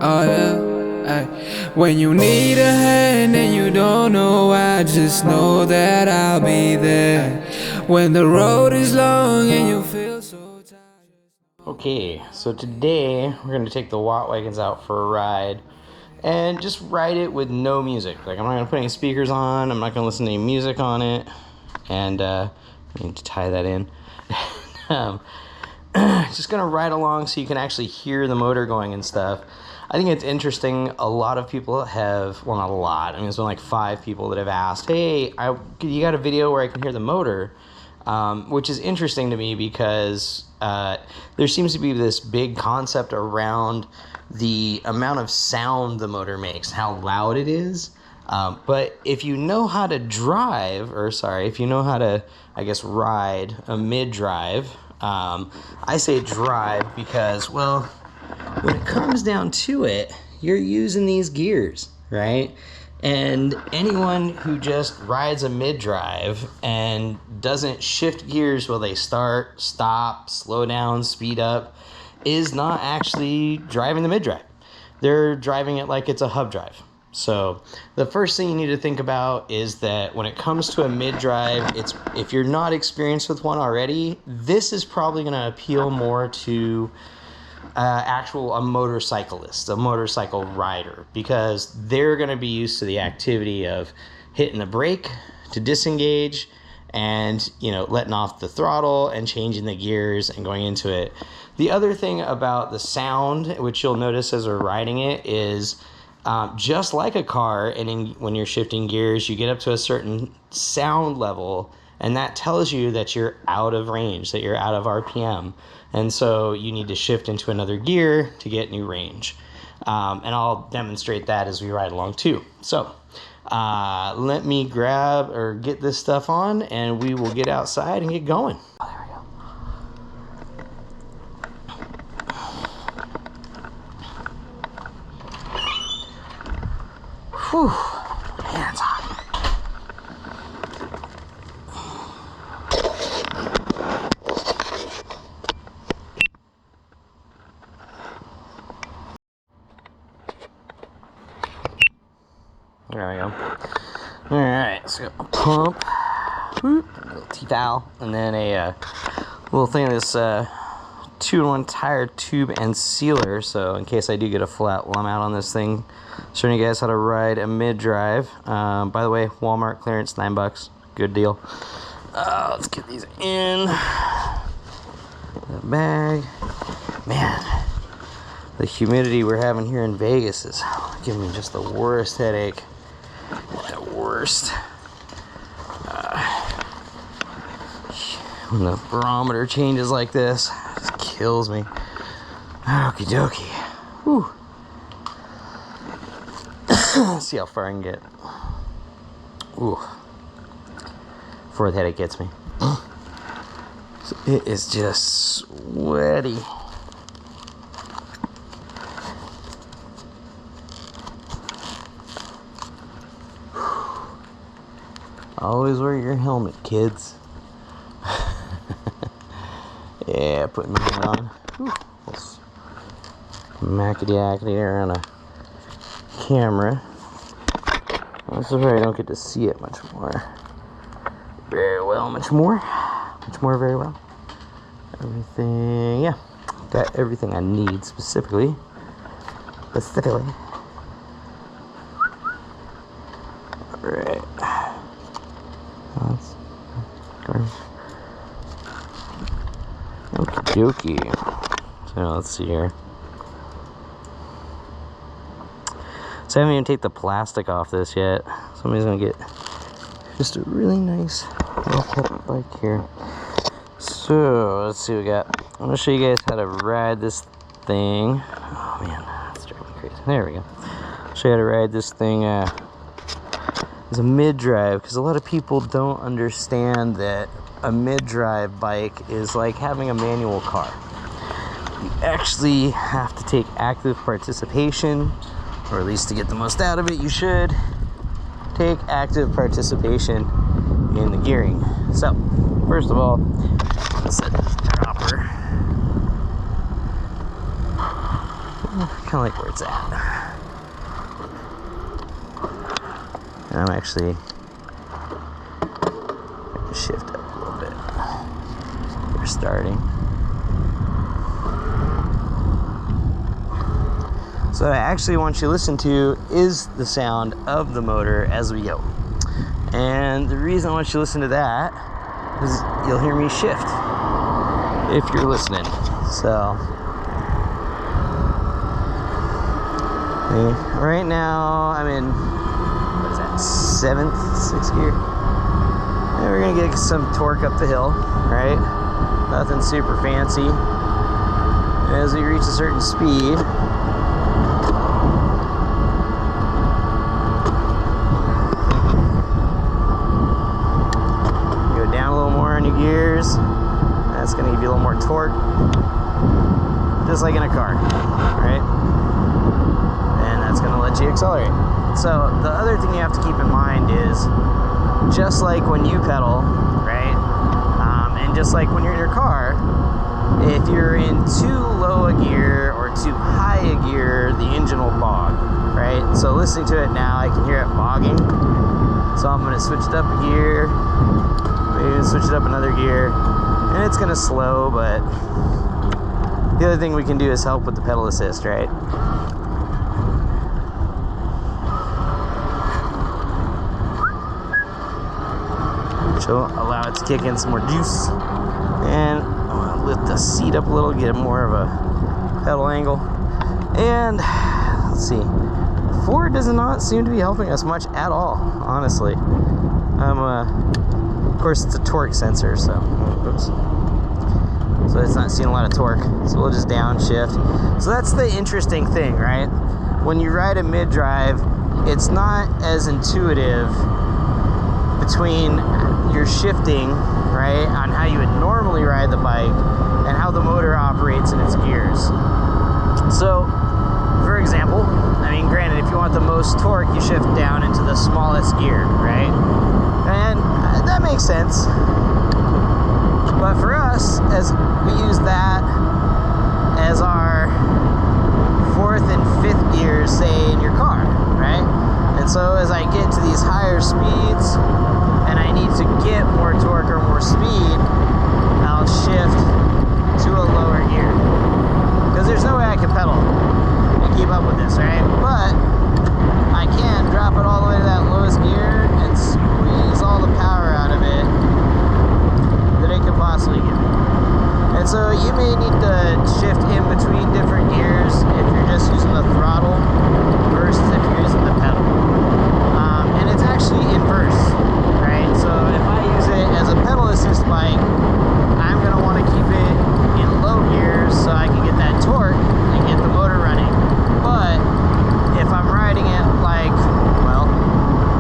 Oh yeah, ay. When you need a hand and you don't know why, just know that I'll be there. When the road is long and you feel so tired. Okay, so today we're going to take the Watt Wagons out for a ride and just ride it with no music. Like, I'm not going to put any speakers on, I'm not going to listen to any music on it, and I need to tie that in. Just going to ride along so you can actually hear the motor going and stuff. I think it's interesting. A lot of people have, well, not a lot, I mean, there's been like 5 people that have asked, hey, you got a video where I can hear the motor? Which is interesting to me because there seems to be this big concept around the amount of sound the motor makes, how loud it is. But if you know how to drive, if you know how to, I guess, ride a mid-drive, I say drive because, well, when it comes down to it, you're using these gears, right? And anyone who just rides a mid-drive and doesn't shift gears while they start, stop, slow down, speed up, is not actually driving the mid-drive. They're driving it like it's a hub drive. So the first thing you need to think about is that when it comes to a mid-drive, if you're not experienced with one already, this is probably going to appeal more to a motorcyclist, a motorcycle rider, because they're going to be used to the activity of hitting the brake to disengage and, you know, letting off the throttle and changing the gears and going into it. The other thing about the sound, which you'll notice as we're riding it, is just like a car, and when you're shifting gears, you get up to a certain sound level, and that tells you that you're out of range, that you're out of RPM. And so you need to shift into another gear to get new range. And I'll demonstrate that as we ride along too. So let me grab or get this stuff on, and we will get outside and get going. Oh, there we go. Whew, man, it's hot. There we go. Alright, so a pump, a little T-valve, and then a little thing of this 2-in-1 tire tube and sealer, so in case I do get a flat while I'm out on this thing, showing you guys how to ride a mid-drive. By the way, Walmart clearance, $9, good deal. Let's get these in the bag. Man, the humidity we're having here in Vegas is giving me just the worst headache. The worst. When the barometer changes like this, it just kills me. Okie dokie. Whew. Let's see how far I can get. Ooh. Before the headache gets me. So it is just sweaty. Always wear your helmet, kids. Yeah, putting my helmet on. Mackety-ackety there on a camera. I'm sorry I don't get to see it much more. Very well, much more, very well. Everything, yeah. Got everything I need specifically. Alright. Okie dokie. So let's see here. So I haven't even taken the plastic off this yet. Somebody's gonna get just a really nice bike here. So let's see what we got. I'm gonna show you guys how to ride this thing. Oh man, that's driving me crazy. There we go. I'll show you how to ride this thing as a mid-drive, because a lot of people don't understand that a mid-drive bike is like having a manual car. You actually have to take active participation, or at least to get the most out of it, you should take active participation in the gearing. So, first of all, let's set this dropper kind of like where it's at. And I'm actually going to shift up a little bit. We're starting. So I actually want you to listen to is the sound of the motor as we go. And the reason I want you to listen to that is you'll hear me shift if you're listening. So right now I'm in, what is that, 7th, 6th gear. And we're gonna get some torque up the hill, right? Nothing super fancy. As we reach a certain speed, go down a little more on your gears. That's gonna give you a little more torque, just like in a car, right? And that's gonna let you accelerate. So the other thing you have to keep in mind is, just like when you pedal, right? And just like when you're in your car, if you're in too low a gear or too high a gear, the engine will bog, right? So listening to it now, I can hear it bogging. So I'm gonna switch it up a gear, maybe switch it up another gear, and it's gonna slow, but the other thing we can do is help with the pedal assist, right? Which will allow it to kick in some more juice. And I'm gonna lift the seat up a little, get more of a pedal angle. And let's see, Ford does not seem to be helping us much at all, honestly. Of course it's a torque sensor, so oops. So it's not seeing a lot of torque. So we'll just downshift. So that's the interesting thing, right? When you ride a mid-drive, it's not as intuitive between your shifting, right, on how you would normally ride the bike and how the motor operates in its gears. So, for example, I mean, granted, if you want the most torque, you shift down into the smallest gear, right? And that makes sense. But for us, as we use that as our 4th and 5th gears, say, in your car, right? And so as I get to these higher speeds and I need to get more torque or more speed, I'll shift to a lower gear. Because there's no way I can pedal and keep up with this, right? But I can drop it all the way to that lowest gear and squeeze all the power out of it that it could possibly give me. And so you may need to shift in between different gears if you're just using the throttle versus if you're using the pedal. And it's actually inverse, right? So if I use it as a pedal assist bike, I'm going to want to keep it in low gears so I can get that torque and get the motor running. But if I'm riding it like, well,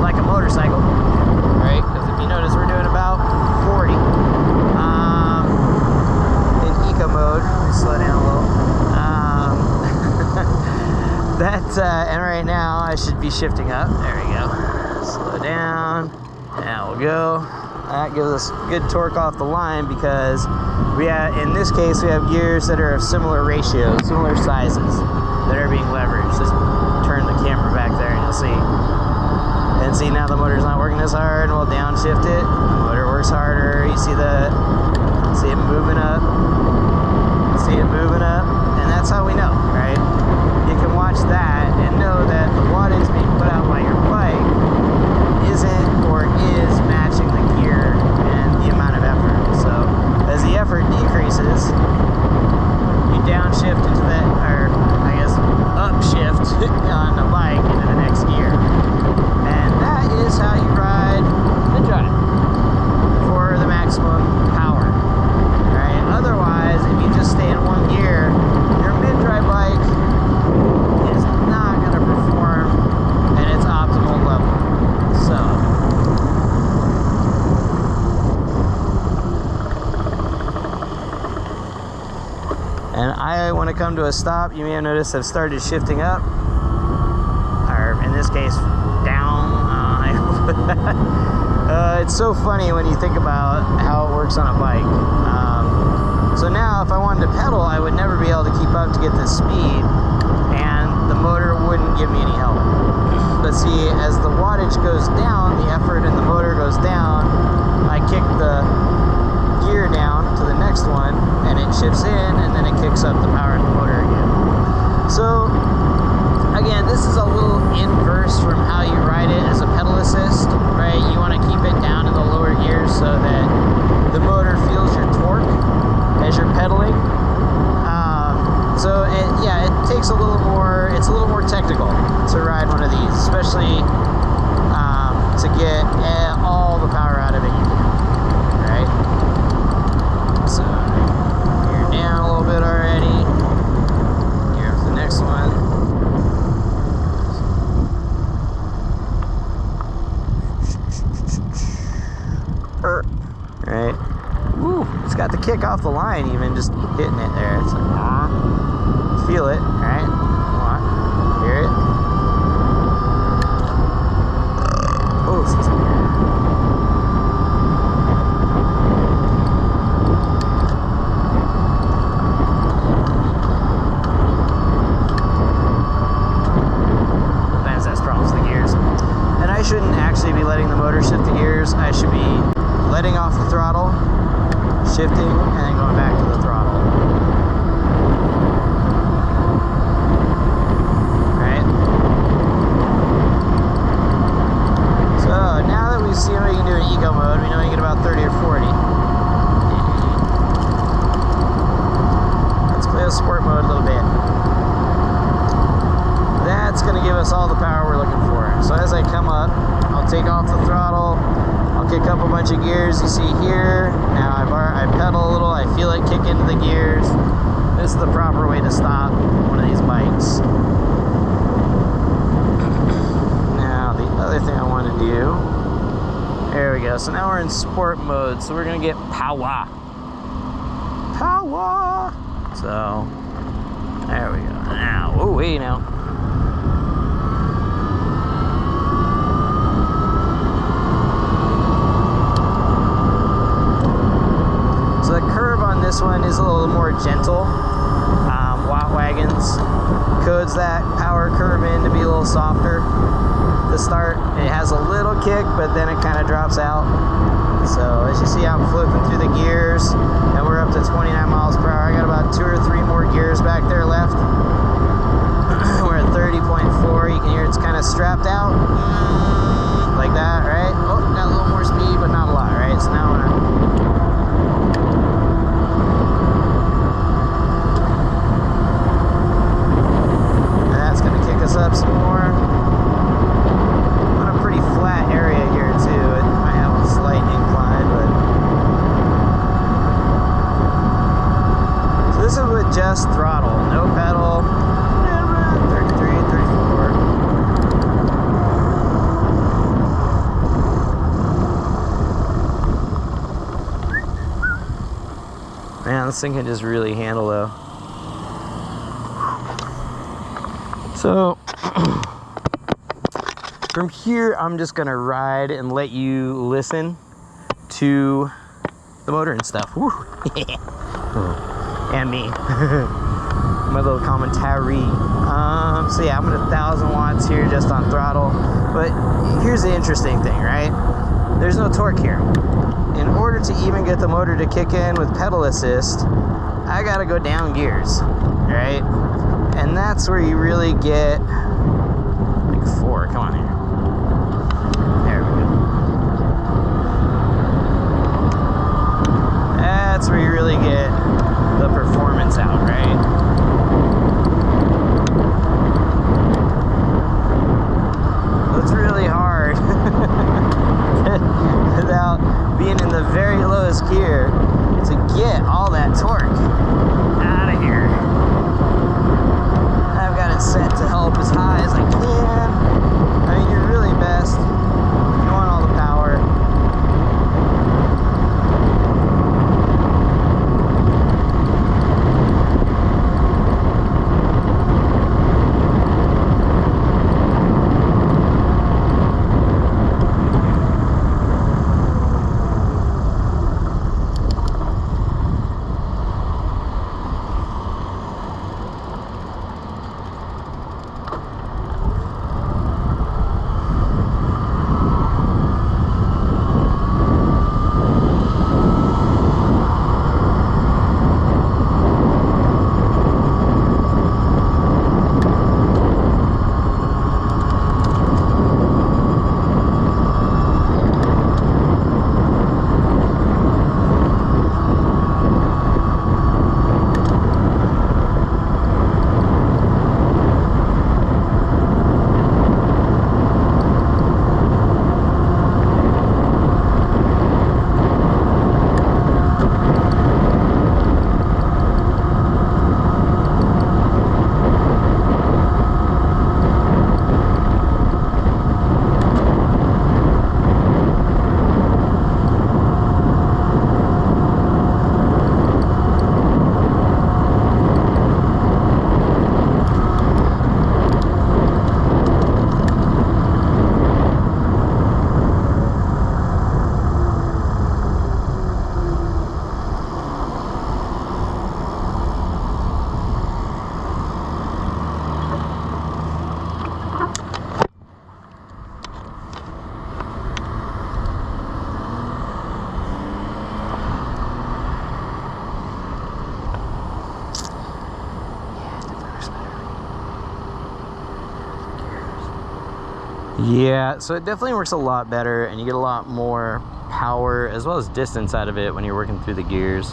like a motorcycle, right? Because if you notice, we're doing about 40 in eco mode. Slow down a little. And right now I should be shifting up. There we go. Slow down. Now we'll go. That gives us good torque off the line because we have, in this case, we have gears that are of similar ratios, similar sizes that are being leveraged. Just turn the camera back there and you'll see. And see, now the motor's not working as hard, and we'll downshift it. The motor works harder. You see it moving up. See it moving up, and that's how we know, right? You can watch that and know that the wattage being put out by your bike isn't or is matching the gear and the amount of effort. So as the effort decreases, you downshift into that, or I guess upshift on the bike into the next gear. And that is how you ride mid-drive for the maximum power, right? Otherwise, if you just stay in one gear, your mid-drive bike is not going to perform at its optimal level. So and I want to come to a stop. You may have noticed I've started shifting up, or in this case, down. It's so funny when you think about how it works on a bike. So now if I wanted to pedal, I would never be able to keep up to get this speed. give me any help. But see, as the wattage goes down, the effort in the motor goes down, I kick the gear down to the next one, and it shifts in, and then it kicks up the power in the motor again. So, again, this is a little inverse from how you ride it as a pedal assist, right? You want to keep it down in the lower gears so that the motor feels your torque as you're pedaling. So it takes a little more, it's a little more technical to ride one of these, especially to get all the power out of it you can, right? So you're down a little bit already. Here's the next one. Right? Woo! It's got the kick off the line even, just hitting it there. It's like, feel it, right? Come on. Hear it? Oh, it's sometimes that's problems with the gears. And I shouldn't actually be letting the motor shift the gears. I should be letting off the throttle, shifting, and then going back to the throttle. Right? So now that we've seen what you can do in eco mode, we know you get about 30 or 40. Let's play with sport mode a little bit. That's going to give us all the power we're looking for. So as I come up, I'll take off the throttle, I'll kick up a bunch of gears you see here. Now I pedal a little, I feel it kick into the gears. This is the proper way to stop one of these bikes. Now the other thing I want to do, there we go. So now we're in sport mode, so we're going to get power. Power! So, there we go. Now, oh wait now. The curve on this one is a little more gentle. Watt Wagons codes that power curve in to be a little softer to start. It has a little kick, but then it kind of drops out. So as you see, I'm flipping through the gears, and we're up to 29 miles per hour. I got about 2 or 3 more gears back there left. We're at 30.4. You can hear it's kind of strapped out like that, right? Oh, got a little more speed, but not a lot, right? So now I'm gonna up some more. On a pretty flat area here too. It might have a slight incline, but so this is with just throttle, no pedal. 33, 34. Man, this thing can just really handle though. So from here, I'm just gonna ride and let you listen to the motor and stuff. Woo. And me, my little commentary. So yeah, I'm at 1,000 watts here just on throttle. But here's the interesting thing, right? There's no torque here. In order to even get the motor to kick in with pedal assist, I gotta go down gears, right? And that's where you really get like 4. Come on here. There we go. That's where you really get the performance out, right? It's really hard without being in the very lowest gear to get all that torque out of here. I've got it set to help as high as I can. I mean, you're really best. You want all the power. Yeah, so it definitely works a lot better, and you get a lot more power as well as distance out of it when you're working through the gears.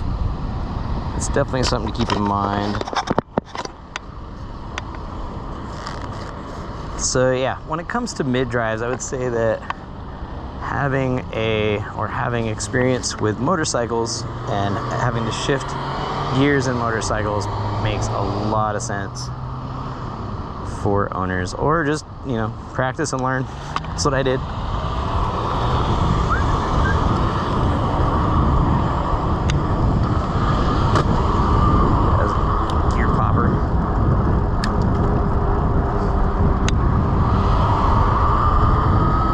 It's definitely something to keep in mind. So yeah, when it comes to mid drives, I would say that having experience with motorcycles and having to shift gears in motorcycles makes a lot of sense for owners, or just, you know, practice and learn. That's what I did. That's gear popper.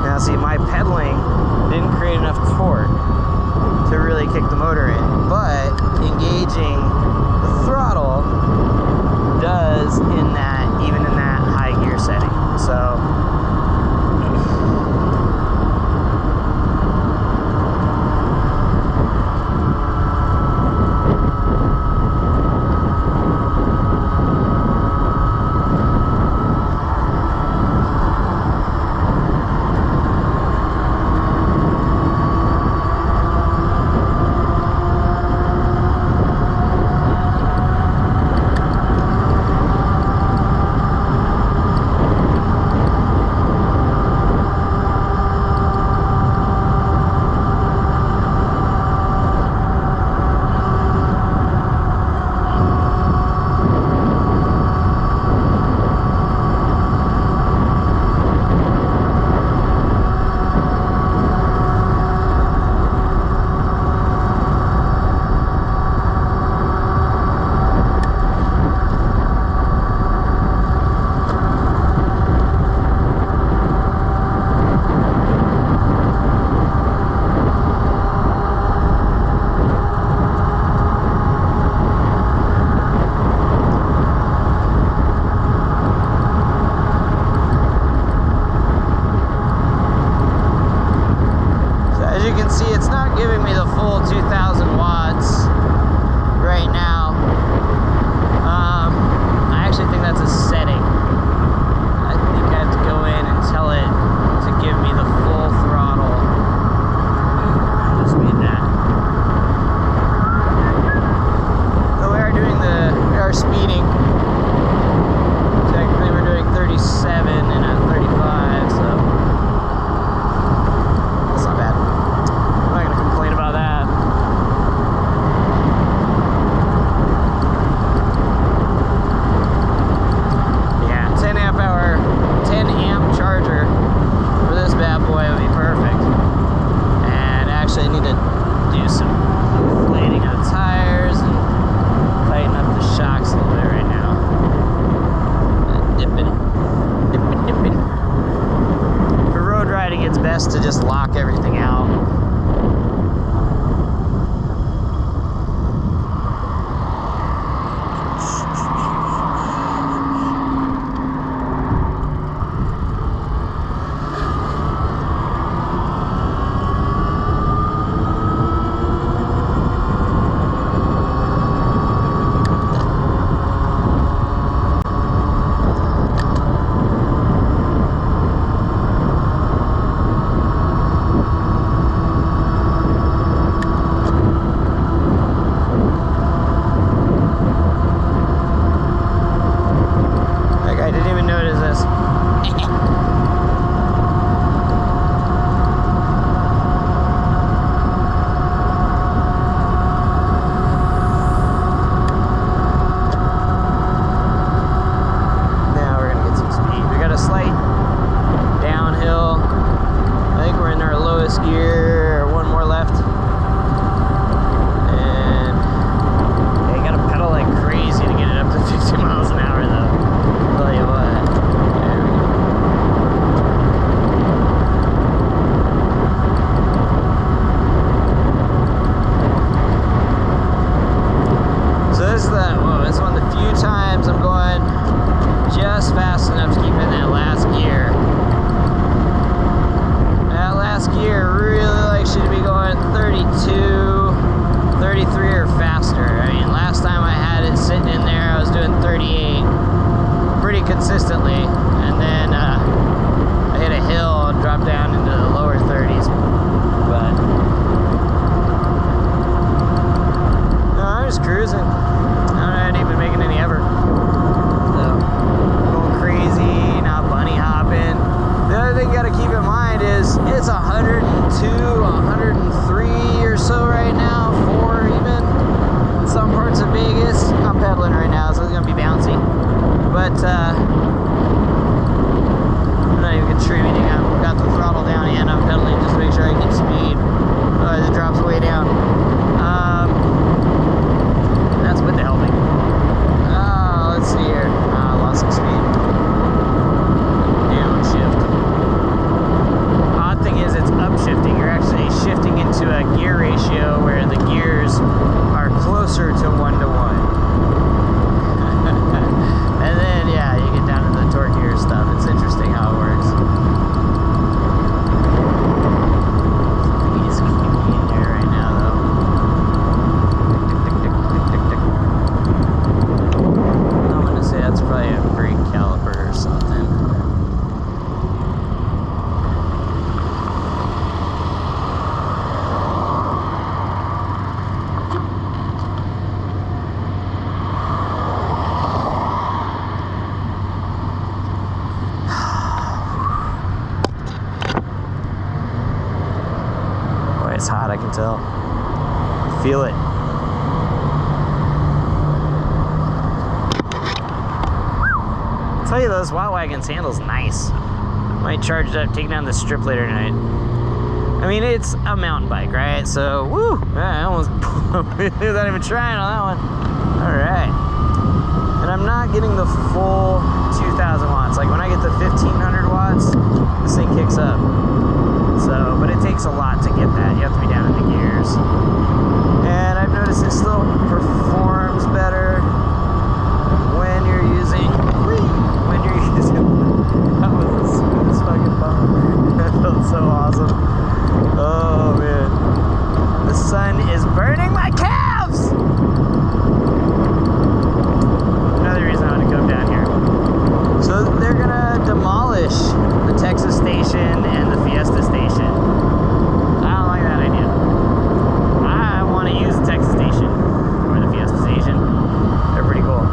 Now see, my pedaling didn't create enough torque to really kick the motor in, but engaging the throttle does in that, even in that high gear setting. So to just lock everything out. 102, 103 or so right now, 4 even. In some parts of Vegas, I'm pedaling right now, so it's gonna be bouncy. But I'm not even contributing. I've got the throttle down and I'm pedaling just to make sure I keep speed. Otherwise it drops way down. That's with the helping. Let's see here. I lost some speed. Downshift. Odd thing is it's upshifting. You're actually shifting into a gear ratio where the gears are closer to 1 to 1. And then, yeah, you get down to the torque gear stuff. It's interesting how it works. He's kicking in here right now, though. I'm gonna say that's probably a brake caliper or something. It's hot, I can tell. Feel it. I'll tell you, those Wild Wagons handle's nice. Might charge it up, take down the strip later tonight. I mean, it's a mountain bike, right? So, woo! I almost without even trying on that one. Alright. And I'm not getting the full 2,000 watts. Like when I get the 1,500 watts, this thing kicks up. So, but it takes a lot to get that. You have to be down in the gears. And I've noticed it still performs better when you're using, that was the smoothest fucking bump. That felt so awesome. Oh man. The sun is burning my calves! Another reason I want to come down here. So they're gonna demolish the Texas station and the Fiesta station. I don't like that idea. I want to use the Texas station or the Fiesta station. They're pretty cool.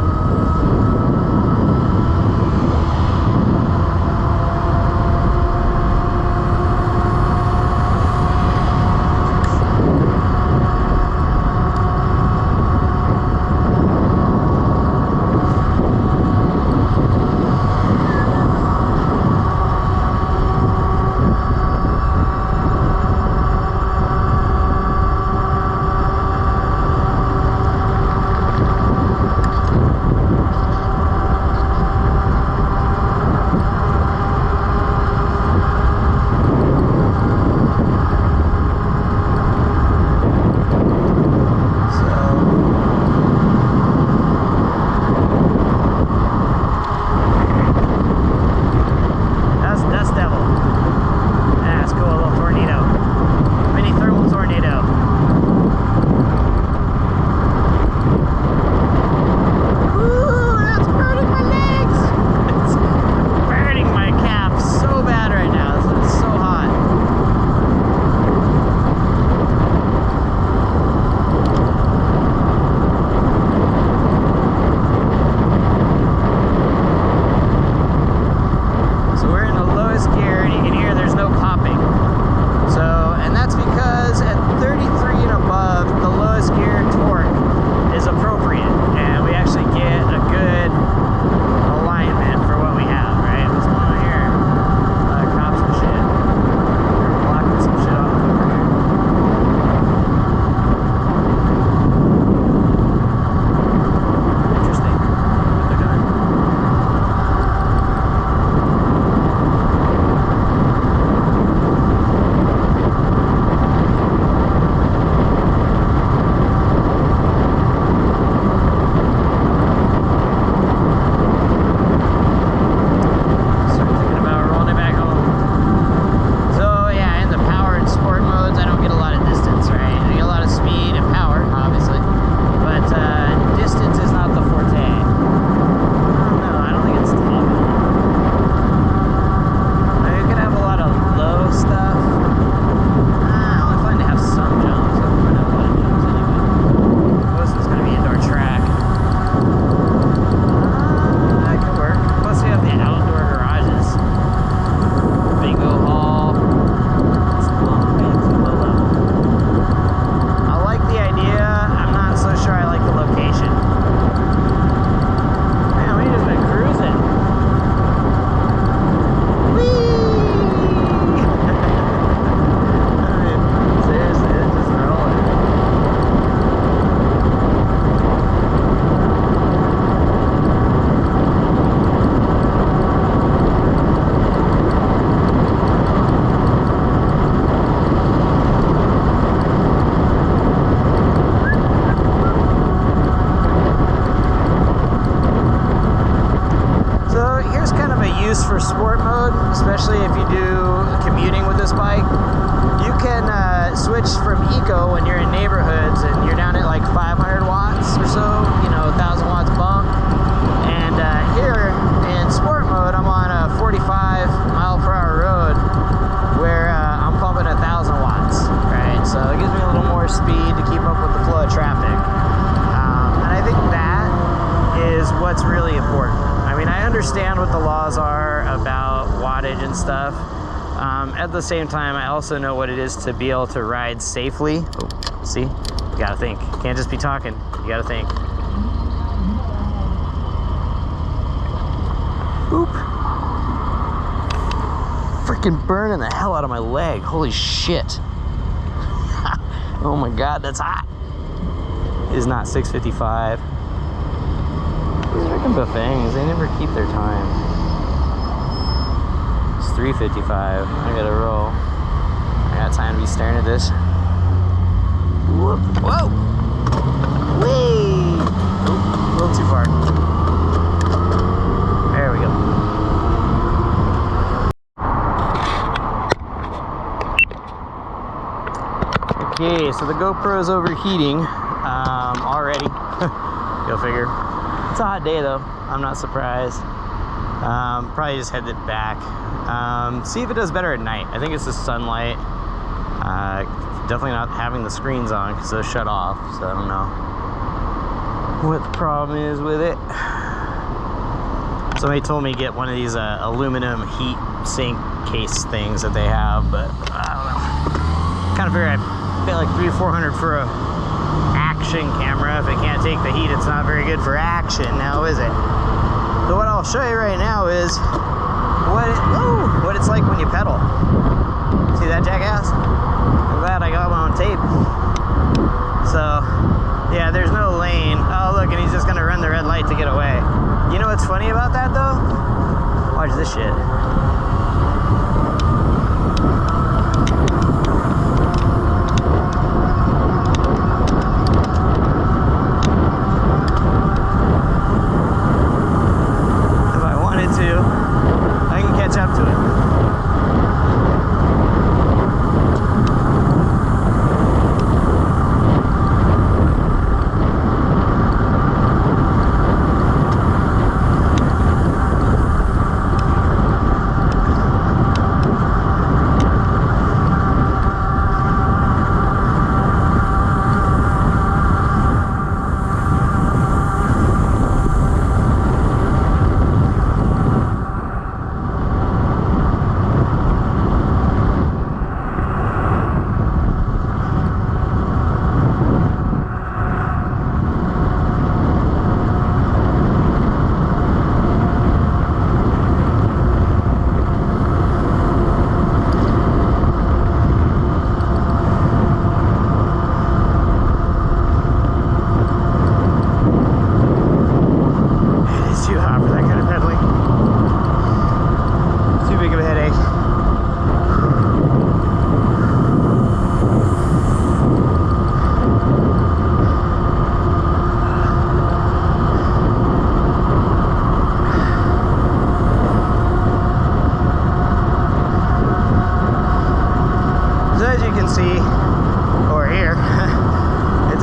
sport mode, especially if you do commuting with this bike, you can switch from eco when you're in neighborhoods and you're down at like 500 watts or so, you know, 1,000 watts bump. And here in sport mode, I'm on a 45 mile per hour road where I'm pumping 1,000 watts, right? So it gives me a little more speed to keep up with the flow of traffic. And I think that is what's really important. I mean, I understand what the laws are about wattage and stuff. At the same time, I also know what it is to be able to ride safely. Oh, see? You gotta think. You can't just be talking. You gotta think. Oop. Freaking burning the hell out of my leg. Holy shit. Oh my god, that's hot. It is not 6:55. These freaking buffets, they never keep their time. It's 3:55. I gotta roll. I got time to be staring at this. Whoop. Whoa! Whee! Oop, a little too far. There we go. Okay, so the GoPro is overheating already. Go figure. It's a hot day though. I'm not surprised. Probably just headed back. See if it does better at night. I think it's the sunlight. Definitely not having the screens on because those shut off. So I don't know what the problem is with it. Somebody told me to get one of these aluminum heat sink case things that they have, but I don't know. Kind of figure I pay like $300-400 for a action camera. If it can't take the heat, it's not very good for action now, is it? So what I'll show you right now is what it's like when you pedal. See that, jackass? I'm glad I got one on tape. So yeah, there's no lane. Oh look, and he's just gonna run the red light to get away. You know what's funny about that though? Watch this shit.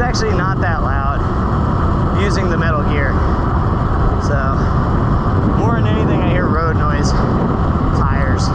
Actually not that loud using the metal gear. So more than anything I hear road noise, tires.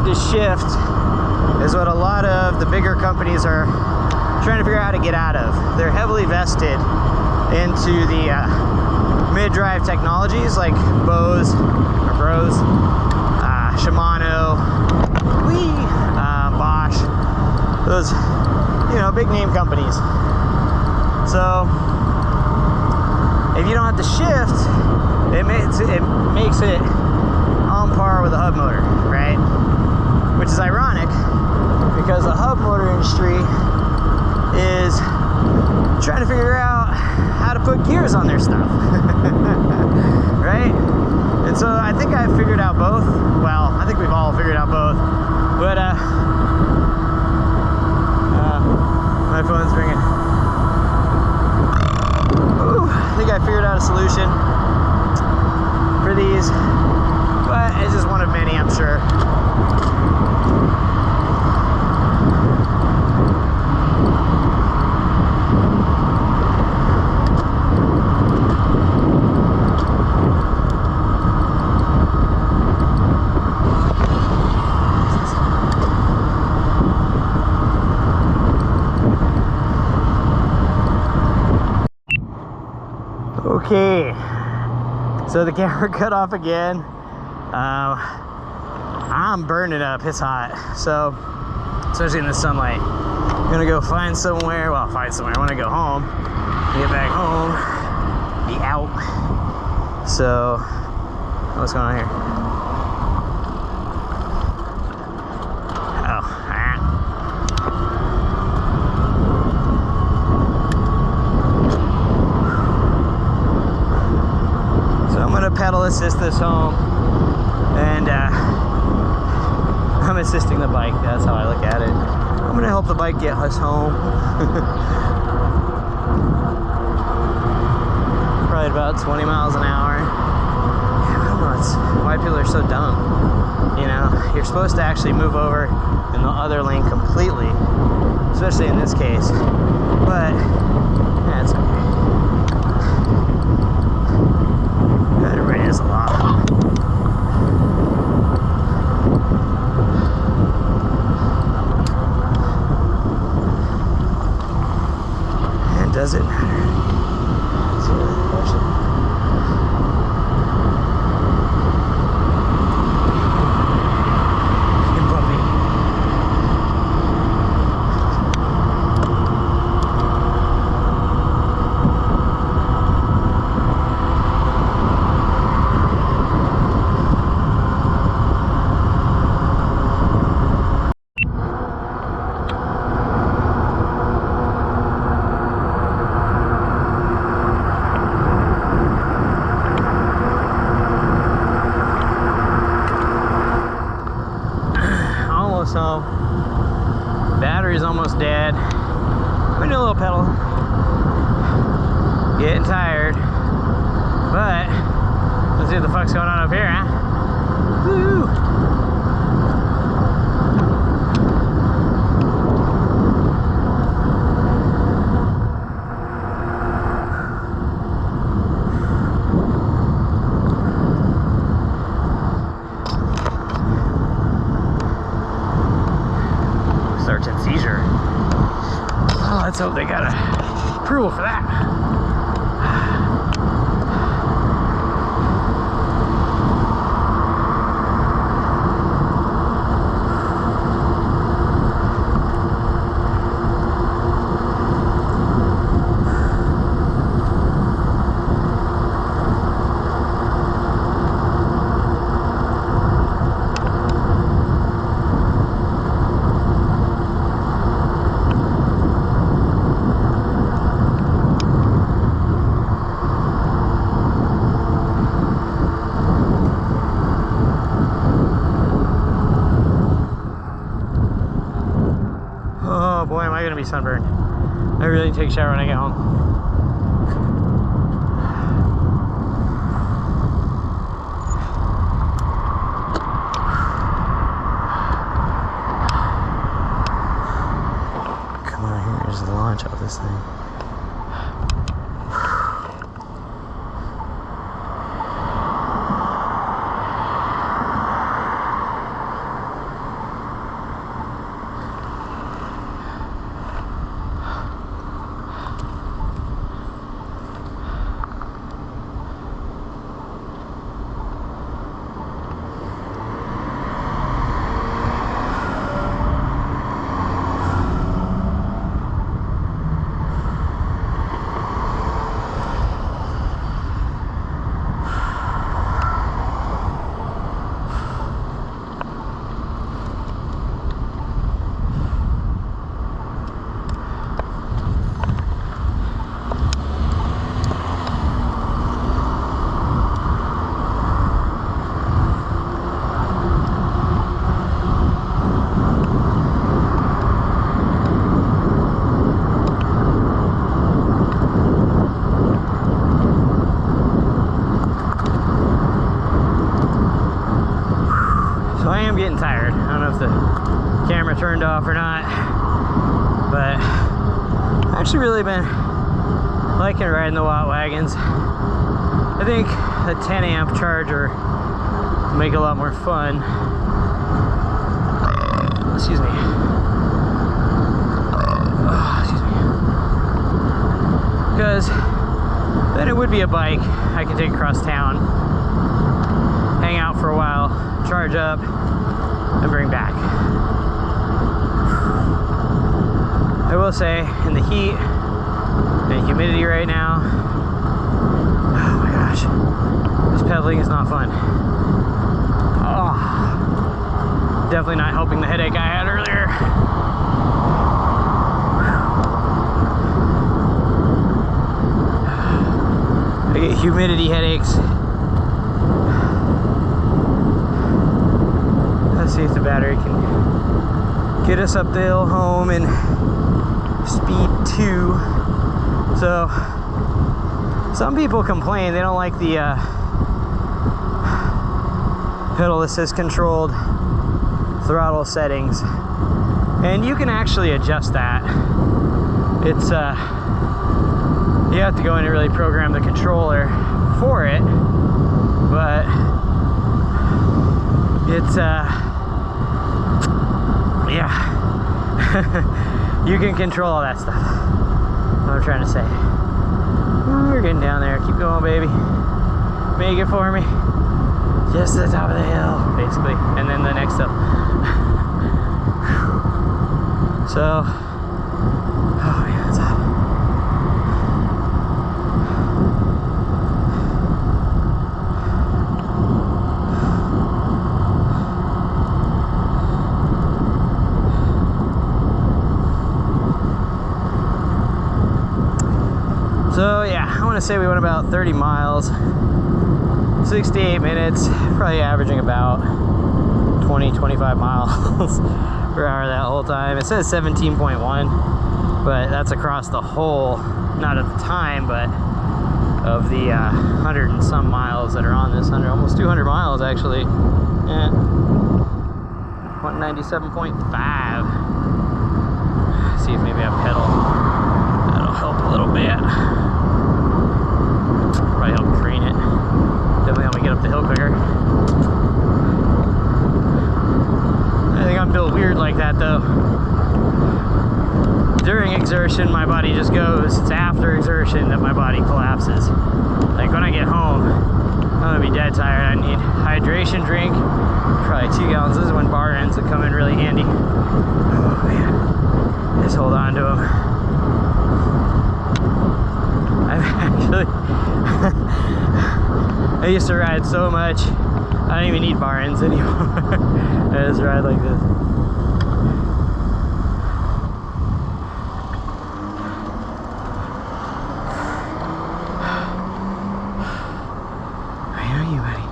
To shift is what a lot of the bigger companies are trying to figure out how to get out of. They're heavily vested into the mid-drive technologies like Shimano, those, you know, big name companies. So if you don't have to shift, it makes it on par with a hub motor, right? Which is ironic because the hub motor industry is trying to figure out how to put gears on their stuff. Right? And so I think I figured out both. Well, I think we've all figured out both. But my phone's ringing. Ooh, I think I figured out a solution for these, but it's just one of many, I'm sure. Okay, so the camera cut off again. I'm burning up, it's hot. So, especially in the sunlight. I'm gonna go find somewhere, I wanna go home, get back home, be out. So, what's going on here? Pedal assist this home, and I'm assisting the bike. That's how I look at it. I'm gonna help the bike get us home. Probably about 20 miles an hour. Yeah, I don't know, it's why people are so dumb. You know, you're supposed to actually move over in the other lane completely, especially in this case. But yeah, it's okay. That rains a lot. And does it matter? That's really the question. You can bump me. So battery's almost dead. I'm gonna do a little pedal. Getting tired, but let's see what the fuck's going on up here, huh? Woo! Seizure. Oh, let's hope they got approval for that. Oh boy, am I gonna be sunburned. I really need to take a shower when I get home. Come on, here's the launch of this thing. turned off or not. But I've actually really been liking riding the Watt wagons. I think a 10 amp charger will make it a lot more fun. Excuse me. Excuse me. Because then it would be a bike I can take across town, hang out for a while, charge up, and bring back. I will say, in the heat and humidity right now, oh my gosh, this pedaling is not fun. Oh, definitely not helping the headache I had earlier. I get humidity headaches. Let's see if the battery can get us up the hill home in speed 2. So some people complain they don't like the pedal assist controlled throttle settings, and you can actually adjust that. It's you have to go in and really program the controller for it, but it's yeah. You can control all that stuff. What I'm trying to say. We're getting down there. Keep going, baby. Make it for me. Just to the top of the hill, basically. And then the next hill. So, oh man, it's hot. So yeah, I want to say we went about 30 miles, 68 minutes, probably averaging about 20-25 miles per hour that whole time. It says 17.1, but that's across the whole, not at the time, but of the 100 and some miles that are on this, almost 200 miles actually. Yeah. 197.5. See if maybe I pedal. That'll help a little bit. Probably help train it. Definitely help me get up the hill quicker. I think I'm built weird like that though. During exertion, my body just goes. It's after exertion that my body collapses. Like when I get home, I'm gonna be dead tired. I need hydration drink, probably 2 gallons. This is when bar ends that come in really handy. Oh man, just hold on to them. I've actually, I used to ride so much, I don't even need bar ends anymore. I just ride like this. Where are you, buddy?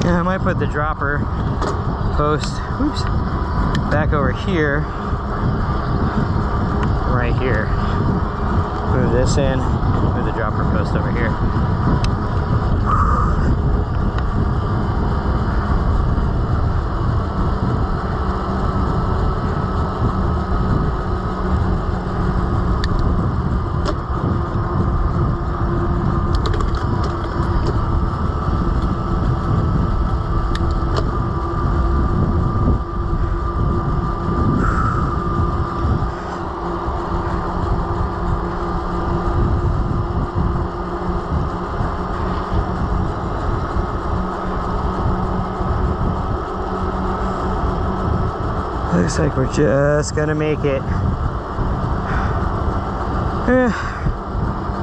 Yeah, I might put the dropper post, oops, back over here, right here. Move this in, move the dropper post over here. Looks like we're just gonna make it.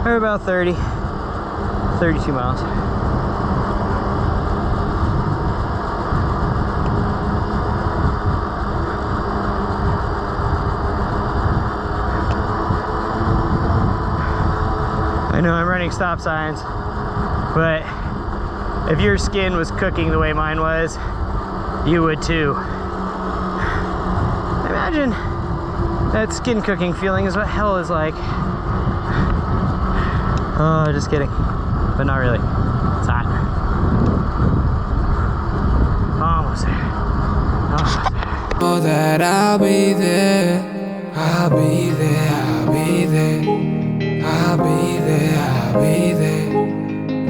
We're about 32 miles. I know I'm running stop signs, but if your skin was cooking the way mine was, you would too. Imagine that skin cooking feeling is what hell is like. Oh, just kidding, but not really. It's hot. Almost there. Almost there. Know that I'll be there. I'll be there. I'll be there. I'll be there. I'll be there.